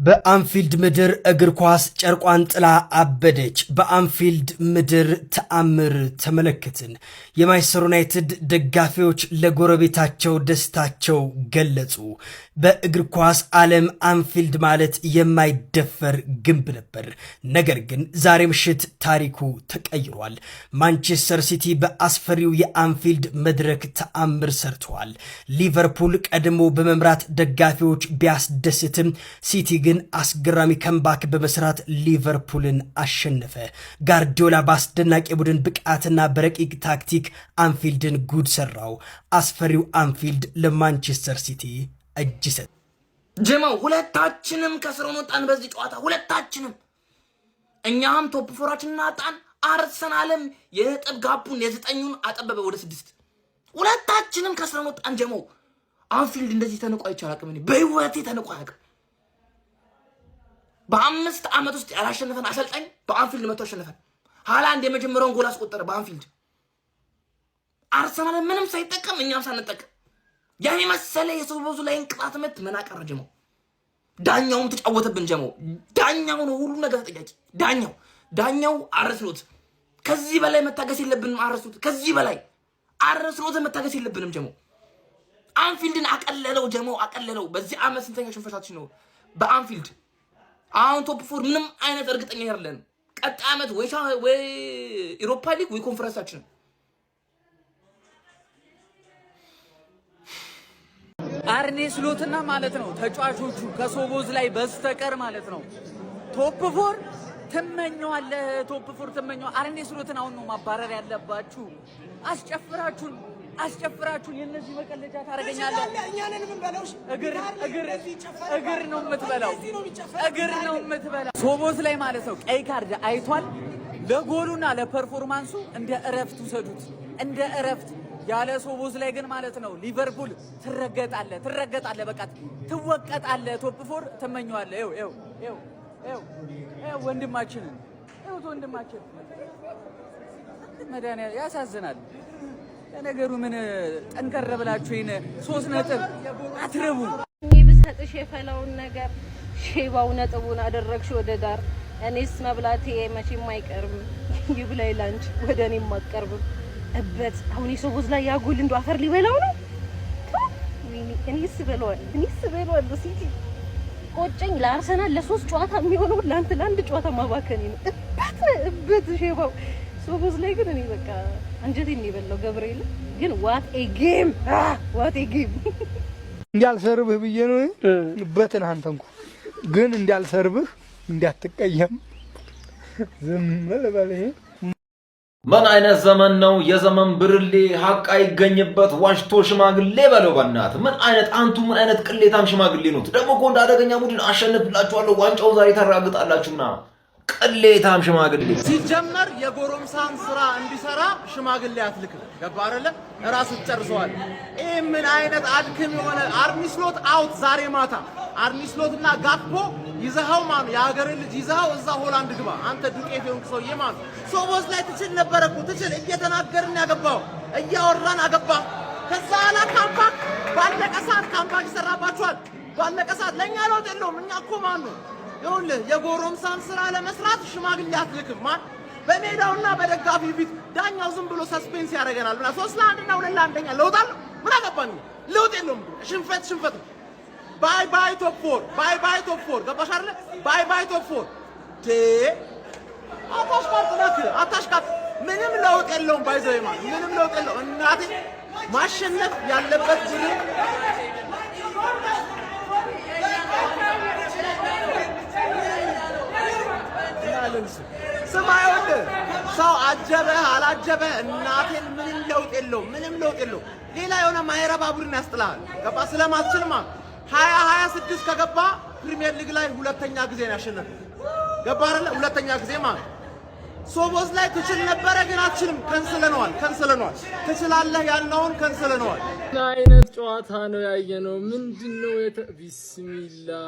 በአንፊልድ ምድር እግር ኳስ ጨርቋን ጥላ አበደች። በአንፊልድ ምድር ተአምር ተመለከትን። የማንቸስተር ዩናይትድ ደጋፊዎች ለጎረቤታቸው ደስታቸው ገለጹ። በእግር ኳስ ዓለም አንፊልድ ማለት የማይደፈር ግንብ ነበር። ነገር ግን ዛሬ ምሽት ታሪኩ ተቀይሯል። ማንቸስተር ሲቲ በአስፈሪው የአንፊልድ መድረክ ተአምር ሰርተዋል። ሊቨርፑል ቀድሞ በመምራት ደጋፊዎች ቢያስደስትም ሲቲ ግን አስገራሚ ከምባክ በመስራት ሊቨርፑልን አሸነፈ። ጋርዲዮላ በአስደናቂ ቡድን ብቃትና በረቂቅ ታክቲክ አንፊልድን ጉድ ሰራው። አስፈሪው አንፊልድ ለማንቸስተር ሲቲ እጅ ሰጠ። ጀማው ሁለታችንም ከስረን ወጣን በዚህ ጨዋታ ሁለታችንም። እኛም ቶፕ ፎራችንን አጣን። አርሰናልም የነጥብ ጋፑን የዘጠኙን አጠበበ ወደ 6። ሁለታችንም ከስረን ወጣን። ጀማው አንፊልድ እንደዚህ ተንቆ አይቻልም። በህይወቴ ተንቆ አያውቅም። በ5 ዓመት ውስጥ ያላሸነፈን አሰልጣኝ በአንፊልድ መቶ አሸነፈን። ሃላንድ የመጀመሪያውን ጎል አስቆጠረ በአንፊልድ። አርሰናል ምንም ሳይጠቀም እኛም ሳንጠቀም ያኔ መሰለ የሰው ብዙ ላይ እንቅጣት ምት መናቀር ጀመው። ዳኛውም ተጫወተብን ጀመው። ዳኛው ነው ሁሉ ነገር ተጠያቂ። ዳኛው አረስሎት ከዚህ በላይ መታገስ የለብንም። ከዚህ በላይ አረስሎት መታገስ የለብንም ጀመው። አንፊልድን አቀለለው ጀመው፣ አቀለለው። በዚህ ዓመት ስንተኛ ሽንፈታችን ነው በአንፊልድ? አሁን ቶፕ ፎር ምንም አይነት እርግጠኛ አይደለም። ቀጣይ ዓመት ወይ ኢሮፓ ሊግ ወይ ኮንፈረንሳችን። አርኔ ስሎትና ማለት ነው ተጫዋቾቹ ከሶቦዝ ላይ በስተቀር ማለት ነው ቶፕ ፎር ትመኘዋለህ። ቶፕ ፎር ትመኘው። አርኔ ስሎትን አሁን ነው ማባረር ያለባችሁ። አስጨፍራችሁን የነዚህ መቀለጃ ታረጋኛለህ። እኛንን ምን በለውሽ እግር ነው የምትበላው። ሶቦዝ ላይ ማለት ነው ቀይ ካርድ አይቷል። ለጎሉና ለፐርፎርማንሱ እንደ እረፍት ውሰዱት፣ እንደ እረፍት። ያለ ሶቦዝ ላይ ግን ማለት ነው ሊቨርፑል ትረገጣለህ፣ በቃ ትወቀጣለህ። ቶፕ ፎር ትመኘዋለህ። ይኸው ወንድማችንን መድኃኒዓለም ያሳዝናል። ለነገሩ ምን ጠንከር ብላችሁ 3 ነጥብ አትረቡ። ብሰጥሽ የፈላውን ነገር ሼባው ነጥቡን አደረግሽ ወደ ዳር። እኔስ መብላቴ መቼም አይቀርም። ይብላይ ላንቺ ወደ እኔም አትቀርብም። እበት አሁን የሶቦዝ ላይ ያጎል እንደው አፈር ሊበላው ነው። እኔስ በለዋል ሲቲ ቆጨኝ። ለአርሰናል ለ3 ጨዋታ የሚሆነው ለአንድ ጨዋታ ማባከኔ ነው። እበት ሼባው ሶቦዝ ላይ ግን እኔ በቃ አንጀቴን ነው የበላው። ገብርኤል ግን ዋት ኤ ጌም እንዲያልሰርብህ ብዬ ነው በትን አንተንኩ ግን እንዲያልሰርብህ እንዲያትቀየም ዝም በል። ምን አይነት ዘመን ነው? የዘመን ብርሌ ሀቅ አይገኝበት ዋሽቶ ሽማግሌ በለው በእናት። ምን አይነት ቅሌታም ሽማግሌ ነው ደግሞ እኮ እንዳደገኛ ቡድን አሸንፍላችኋለሁ ዋንጫው ዛሬ ታራግጣላችሁና ቅሌታም ሽማግሌ። ሲጀመር የጎረምሳን ስራ እንዲሰራ ሽማግሌ አትልክም። ገባ አይደለ? ራሱ ጨርሰዋል። ይሄ ምን አይነት አድክም የሆነ አርኒስሎት አውት ዛሬ ማታ። አርኒስሎትና ጋክፖ ይዘሃው ማኑ የሀገር ልጅ ይዘሃው እዛ ሆላንድ ግባ። አንተ ዱቄት የሆንክ ሰውዬ ማኑ። ሶቦዝ ላይ ትችል ነበር እኮ እየተናገርን ያገባው እያወራን አገባ። ከዛ አላ ካምፓክ ባለቀ ሰዓት ካምፓክ ይሰራባችኋል። ባለቀ ሰዓት ለኛ ለውጥ የለውም። እኛ እኮ ማኑ ይኸውልህ የጎረምሳን ስራ ለመስራት ሽማግሌ አትልክም። ማን በሜዳውና በደጋፊ ፊት ዳኛው ዝም ብሎ ሰስፔንስ ያደርገናል ብላ 3-1 እና 2-1 ለውጥ አለ። ምን አገባን? ለውጥ የለውም። ሽንፈት ባይ ቶፕ ፎር ገባሽ አይደለ? ባይ ቶፕ ፎር አታሽቃት። ምንም ለውጥ የለውም። ባይዘይማ ምንም ለውጥ የለውም። እናቴ ማሸነፍ ያለበት ቡድን ስማዩን ሰው አጀበህ አላጀበህ እናቴን ምንም ለውጥ የለውም። ሌላ የሆነ ማይረባ ቡድን ያስጥልሃል። ገባ ስለማትችል ማለት 2026 ከገባ ፕሪሚየር ሊግ ላይ 2ኛ ጊዜ ነው ያሸነፈው። ገባ አይደለ? 2ኛ ጊዜ ማለት ሶቦዝ ላይ ትችል ነበረ ግን አትችልም። ከንስለነዋል። ትችላለህ ያልነውን ከንስለነዋል። ምን አይነት ጨዋታ ነው ያየነው? ምንድነው ቢስሚላህ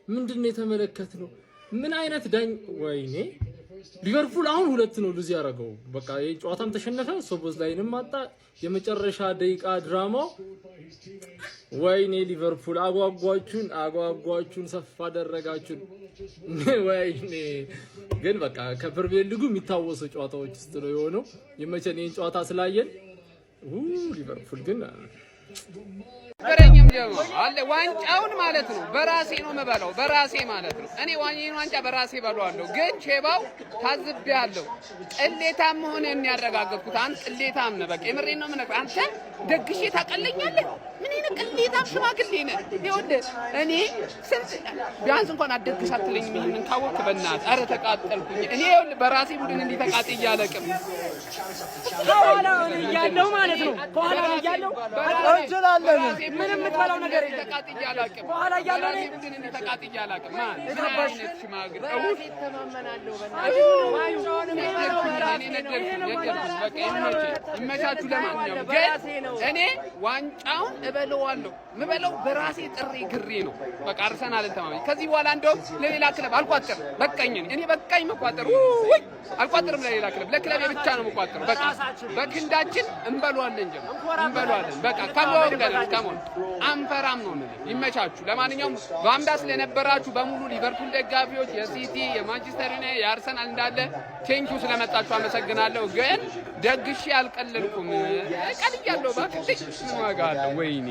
ምንድነው የተመለከትነው? ምን አይነት ወይኔ ሊቨርፑል አሁን 2 ነው ሉዝ ያደረገው። በቃ የጨዋታም ተሸነፈ፣ ሶቦዝ ላይንም አጣ። የመጨረሻ ደቂቃ ድራማው ወይኔ ሊቨርፑል አጓጓችሁን ሰፋ አደረጋችሁን። ወይኔ ግን በቃ ከፕሪሚየር ሊጉ የሚታወሱ ጨዋታዎች ውስጥ ነው የሆነው። ይመቸን ይሄን ጨዋታ ስላየን። ሊቨርፑል ግን በረኝም ደግሞ አለ ዋንጫውን ማለት ነው በራሴ ነው መበላው በራሴ ማለት ነው። እኔ ዋንጫ በራሴ በሏለሁ። ግን ቼባው ታዝቤያለሁ። ቅሌታም ሆነን ያረጋገጥኩት አንተ ቅሌታም ነህ። በቃ የምሬን ነው የምነግርህ። አንተ ደግሼ ታቀለኛለህ። ምን አይነት ቅሌታም ሽማግሌ ነህ? ይኸውልህ እኔ ስንት ቢያንስ እንኳን አትደግስ አትለኝም። ይሄንን ካወቅህ በእናትህ ኧረ ተቃጠልኩኝ። እኔ ይኸውልህ በራሴ ቡድን እንዲህ ተቃጥዬ አላውቅም። ከኋላ እያለሁ ማለት ነው ከኋላ እያለሁ እንችላለን ምንም የምትበላው ነገር የለም። ተቃጥዬ አላውቅም። በኋላ እያለሁ በራሴ ቡድን እንዲህ ተቃጥዬ አላውቅም። ማን ምን አይነት ሽማግሌ ተማመናለሁ። ይመቻችሁ። ለማንኛውም ግን እኔ ዋንጫውን እበለዋለሁ። ምበለው በራሴ ጥሪ ግሬ ነው። በቃ አርሰናልን ተማመኝ። ከዚህ በኋላ እንደውም ለሌላ ክለብ አልቋጥርም። በቃኝ እኔ በቃኝ መቋጠር ወይ አልቋጥርም። ለሌላ ክለብ ለክለቤ ብቻ ነው መቋጠር። በቃ በክንዳችን እንበለዋለን እንበለዋለን። በቃ ከሞን አንፈራም ነው። ይመቻችሁ። ለማንኛውም ባምዳ ስለነበራችሁ በሙሉ ሊቨርፑል ደጋፊዎች፣ የሲቲ፣ የማንቸስተር ዩናይትድ፣ የአርሰናል እንዳለ ቴንኪው ስለመጣችሁ አመሰግናለሁ። ግን ደግሼ አልቀለልኩም። ቀልያለሁ። ባክሽ ምን ዋጋ አለው? ወይኔ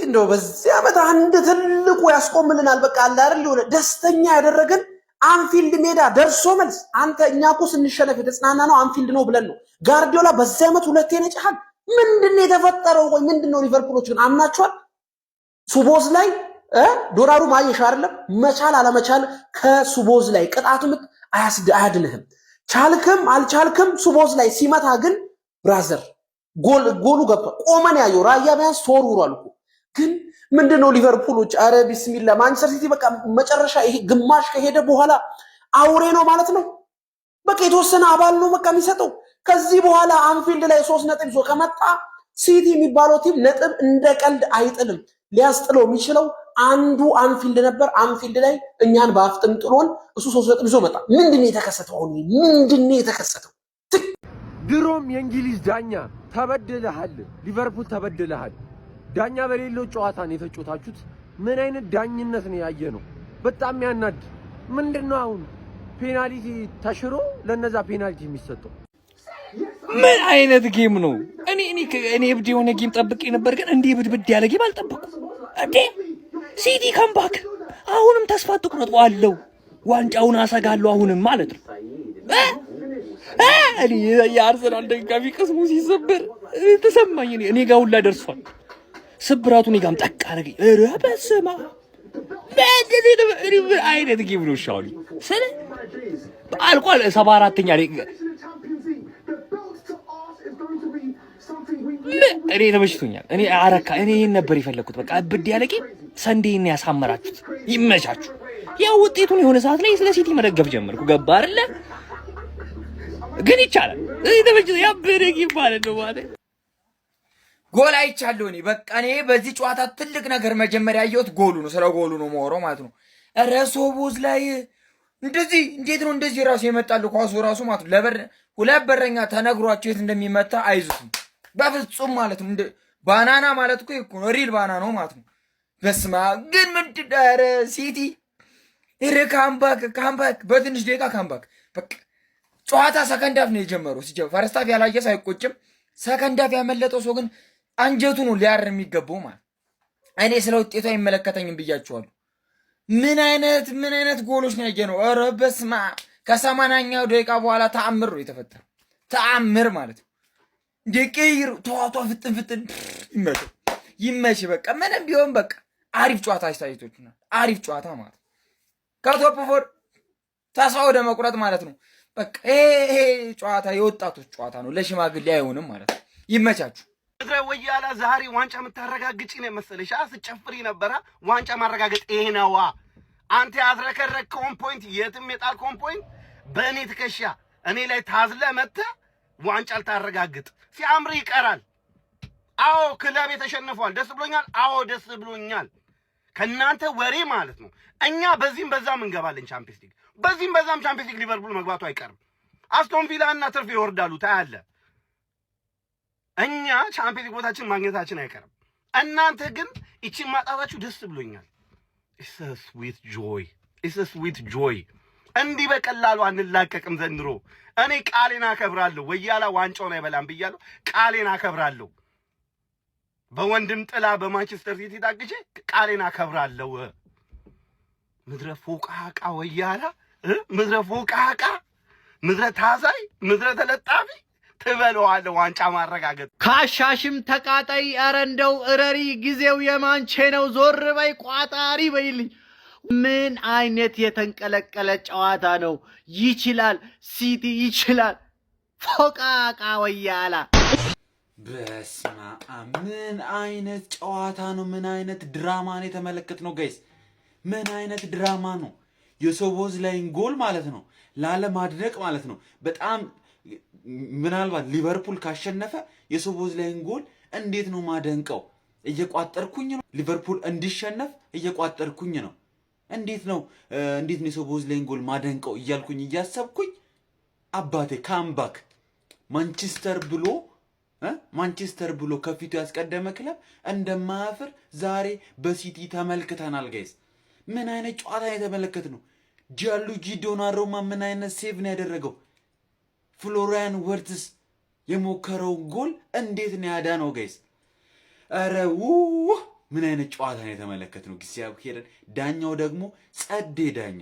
እንደው በዚህ ዓመት አንድ ትልቁ ያስቆምልናል። በቃ አለ አይደል የሆነ ደስተኛ ያደረገን አንፊልድ ሜዳ ደርሶ መልስ። አንተ እኛ እኮ ስንሸነፍ የተጽናና ነው አንፊልድ ነው ብለን ነው። ጋርዲዮላ በዚህ ዓመት 2 ነጭሃል። ምንድነው የተፈጠረው? ወይ ምንድነው? ሊቨርፑሎች ግን አምናቸዋል። ሱቦዝ ላይ ዶራሩ ማየሽ አይደለም መቻል አለመቻል ከሱቦዝ ላይ ቅጣቱ ምት አያድንህም። ቻልክም አልቻልክም ሱቦዝ ላይ ሲመታ ግን ብራዘር ጎሉ ገብቷል። ቆመን ያየው ራያ ቢያንስ ተወርውሯል እኮ። ግን ምንድነው ሊቨርፑሎች አረ ቢስሚላ ማንቸስተር ሲቲ በቃ መጨረሻ ይሄ ግማሽ ከሄደ በኋላ አውሬ ነው ማለት ነው። በቃ የተወሰነ አባል ነው በቃ የሚሰጠው። ከዚህ በኋላ አንፊልድ ላይ 3 ነጥብ ይዞ ከመጣ ሲቲ የሚባለው ቲም ነጥብ እንደ ቀልድ አይጥልም። ሊያስጥለው የሚችለው አንዱ አንፊልድ ነበር። አንፊልድ ላይ እኛን በአፍጥም ጥሎን እሱ 3 ነጥብ ይዞ መጣ። ምንድነው የተከሰተው? ምንድነው የተከሰተው? ድሮም የእንግሊዝ ዳኛ ተበድለሃል፣ ሊቨርፑል ተበድለሃል። ዳኛ በሌለው ጨዋታ ነው የተጫወታችሁት። ምን አይነት ዳኝነት ነው ያየ ነው? በጣም ያናድ። ምንድነው አሁን ፔናልቲ ተሽሮ ለነዛ ፔናልቲ የሚሰጠው? ምን አይነት ጌም ነው? እኔ እብድ የሆነ ጌም ጠብቄ ነበር፣ ግን እንዲህ ብድብድ ያለ ጌም አልጠበኩም። እንዴ ሲቲ ካምባክ አሁንም ተስፋ አትቁረጡ አለው። ዋንጫውን አሰጋለሁ አሁንም ማለት ነው። እኔ የአርሰናል ደጋፊ ቅስሙ ሲሰበር ተሰማኝ። እኔ ጋር ሁላ ደርሷል ስብራቱ። እኔ ጋርም ጠቅ አደረገኝ። ኧረ በስመ አብ ምን አይነት ጌም ነው? ሻውሊ ስለ አልቋል 74ኛ ላይ እኔ ተመችቶኛል። እኔ አረካ እኔ ይሄን ነበር የፈለኩት። በቃ እብድ ያለ ጌም ሰንዴን ያሳመራችሁት። ይመቻችሁ። ያው ውጤቱን የሆነ ሰዓት ላይ ስለ ሲቲ መደገፍ ጀመርኩ። ገባ አይደለ? ግን ይቻላል። እኔ ተመችቶ ያበደ ጌም ማለት ነው ማለት ጎል አይቻለሁ እኔ። በቃ እኔ በዚህ ጨዋታ ትልቅ ነገር መጀመሪያ ያየሁት ጎሉ ነው። ስለ ጎሉ ነው የማወራው ማለት ነው። ኧረ ሶቦዝ ላይ እንደዚህ እንዴት ነው እንደዚህ ራሱ የመጣሉ ኳሱ ራሱ ማለት ነው። ሁለት በረኛ ተነግሯቸው የት እንደሚመታ አይዙትም በፍጹም ማለት ነው። እንደ ባናና ማለት እኮ ነው ሪል ባናና ነው ማለት ነው። በስማ ግን ምንድን ኧረ ሲቲ ካምባክ በትንሽ ደቂቃ ካምባክ በቃ ጨዋታ ሰከንድ ሃፍ ነው የጀመረው። ሲጀምር ፈርስት ሃፍ ያላየ ሳይቆጭም ሰከንድ ሃፍ ያመለጠው ሰው ግን አንጀቱ ነው ሊያር የሚገባው ማለት። እኔ ስለ ውጤቱ አይመለከተኝም ብያችኋለሁ። ምን አይነት ጎሎች ነው ያየነው? ኧረ በስማ ከ80ኛው ደቂቃ በኋላ ተአምር ነው የተፈጠረው። ተአምር ማለት ነው። ደቂር ተዋቷ ፍጥን ይመች በቃ ምንም ቢሆን በቃ አሪፍ ጨዋታ አስተያየቶችና አሪፍ ጨዋታ ማለት ከቶፕ ፎር ተስፋ ወደ መቁረጥ ማለት ነው። በቃ ይሄ ጨዋታ የወጣቶች ጨዋታ ነው፣ ለሽማግሌ አይሆንም ማለት ነው። ይመቻችሁ። ወያላ ዛሬ ዋንጫ የምታረጋግጪ ነው መሰለሽ? ስጨፍሪ ነበረ። ዋንጫ ማረጋገጥ ይሄ ነዋ። አንተ ያዝረከረከውን ፖይንት የትም የጣልከውን ፖይንት በእኔ ትከሻ እኔ ላይ ታዝለ መጥተህ ዋንጫ ልታረጋግጥ ሲያምር ይቀራል። አዎ ክለቤ ተሸንፏል። ደስ ብሎኛል። አዎ ደስ ብሎኛል። ከናንተ ወሬ ማለት ነው። እኛ በዚህም በዛም እንገባለን ቻምፒየንስ ሊግ፣ በዚህም በዛም ቻምፒየንስ ሊግ ሊቨርፑል መግባቱ አይቀርም። አስቶን ቪላ እና ትርፍ ይወርዳሉ ታያለ። እኛ ቻምፒየንስ ሊግ ቦታችን ማግኘታችን አይቀርም። እናንተ ግን እቺን ማጣታችሁ ደስ ብሎኛል። ኢትስ አ ስዊት ጆይ፣ ኢትስ አ ስዊት ጆይ። እንዲህ በቀላሉ አንላቀቅም ዘንድሮ። እኔ ቃሌን አከብራለሁ። ወያላ ዋንጫውን አይበላም ብያለሁ። ቃሌን አከብራለሁ። በወንድም ጥላ በማንቸስተር ሲቲ ታግቼ ቃሌን አከብራለሁ። ምድረ ፎቃቃ ወያላ፣ ምድረ ፎቃቃ፣ ምድረ ታዛይ፣ ምድረ ተለጣፊ ትበለዋለህ ዋንጫ ማረጋገጥ። ካሻሽም ተቃጣይ፣ ኧረ እንደው እረሪ፣ ጊዜው የማንቼ ነው፣ ዞር በይ ቋጣሪ በይልኝ። ምን አይነት የተንቀለቀለ ጨዋታ ነው! ይችላል ሲቲ ይችላል። ፎቃቃ ወያላ። በስመ አብ! ምን አይነት ጨዋታ ነው! ምን አይነት ድራማ ነው የተመለከትነው ጋይስ! ምን አይነት ድራማ ነው! የሶቦዝ ላይን ጎል ማለት ነው ላለማድነቅ ማለት ነው። በጣም ምናልባት ሊቨርፑል ካሸነፈ የሶቦዝ ላይን ጎል እንዴት ነው ማደንቀው? እየቋጠርኩኝ ነው። ሊቨርፑል እንዲሸነፍ እየቋጠርኩኝ ነው። እንዴት ነው የሶቦዝ ላይን ጎል ማደንቀው እያልኩኝ እያሰብኩኝ አባቴ ካምባክ ማንቸስተር ብሎ ከፊቱ ያስቀደመ ክለብ እንደማያፍር ዛሬ በሲቲ ተመልክተናል ጋይስ። ምን አይነት ጨዋታ የተመለከት ነው! ጂያንሉጂ ዶናሩማ ምን አይነት ሴቭ ነው ያደረገው! ፍሎሪያን ወርትስ የሞከረው ጎል እንዴት ነው ያዳነው ጋይስ! አረ ምን አይነት ጨዋታ ነው የተመለከት ነው! ጊዜያዊ ሄደን ዳኛው ደግሞ ጸዴ ዳኛ።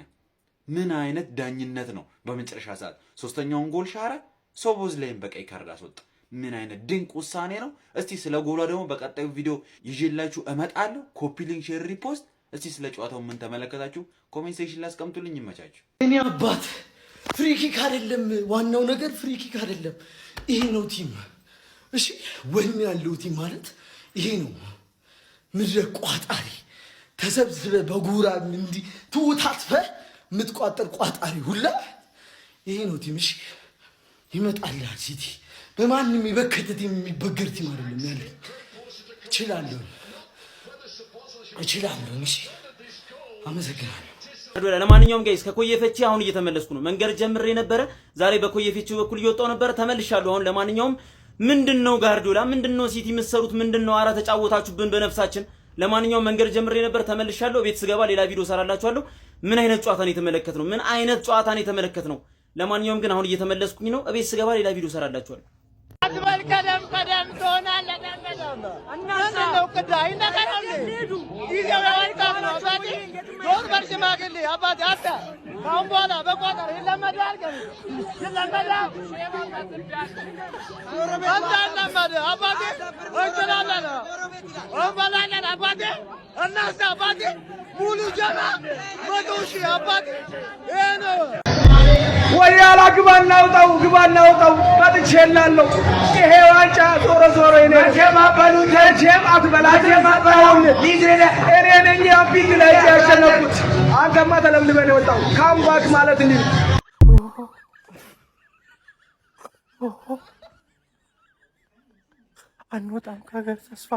ምን አይነት ዳኝነት ነው! በመጨረሻ ሰዓት ሶስተኛውን ጎል ሻረ፣ ሶቦዝ ላይም በቀይ ካርድ አስወጣ። ምን አይነት ድንቅ ውሳኔ ነው! እስቲ ስለ ጎሏ ደግሞ በቀጣዩ ቪዲዮ ይዤላችሁ እመጣለሁ። ኮፒ ሊንክ፣ ሼር፣ ሪፖስት። እስቲ ስለ ጨዋታው ምን ተመለከታችሁ? ኮሜንት ሴክሽን ላይ አስቀምጡልኝ። ይመቻችሁ። እኔ አባት ፍሪ ኪክ አይደለም ዋናው ነገር፣ ፍሪ ኪክ አይደለም። ይሄ ነው ቲም። እሺ ወኔ ያለው ቲም ማለት ይሄ ነው። ምድረ ቋጣሪ ተሰብስበ በጉራ እንዲ ትውታትፈ የምትቋጠር ቋጣሪ ሁላ ይሄ ነው ቲም። እሺ ይመጣልሃል ሲቲ። በማንም የበከተ ቲም የሚበገር ቲም አይደለም ያለኝ። እችላለሁ። እሺ አመሰግናለሁ። ለማንኛውም ጋይስ ከኮየ ፈቼ አሁን እየተመለስኩ ነው። መንገድ ጀምሬ ነበረ። ዛሬ በኮየ ፈቼ በኩል እየወጣው ነበረ፣ ተመልሻለሁ። አሁን ለማንኛውም ምንድነው ጋርዲዮላ፣ ምንድነው ሲቲ የምትሰሩት? ምንድነው? አራ ተጫወታችሁብን በነፍሳችን። ለማንኛውም መንገድ ጀምሬ ነበር፣ ተመልሻለሁ። ቤት ስገባ ሌላ ቪዲዮ ሰራላችኋለሁ። ምን አይነት ጨዋታ ነው የተመለከትነው? ምን አይነት ጨዋታ ነው የተመለከትነው? ለማንኛውም ግን አሁን እየተመለስኩኝ ነው። ቤት ስገባ ሌላ ቪዲዮ ሰራላችኋለሁ። ቀደም ትሆናለህ። ምንድነው ቅዳይ እንደቀራለ ጊዜው ያወጣው ነው። አባቴ ዶር በርሽማግሌ አባቴ አታ ካሁን በኋላ በቋጠር ይለመዳል። ይለመዳል አባቴ እንችላለን እንበላለን አባቴ እናስ አባቴ ሙሉ ጀማ መቶ ሺህ አባቴ ይሄ ነው። ወያላ ግባ እናውጣው መጥቼላለሁ። ይሄ ዋንጫ ዞሮ እኔ ጀማባሉ ተጀማት በላጀማባሉ እኔ ነኝ አቢት ላይ ያሸነፍኩት። አንተማ ተለምልበህ ነው የወጣው። ካምባክ ማለት እንዴ! አንወጣም ከሀገር ተስፋ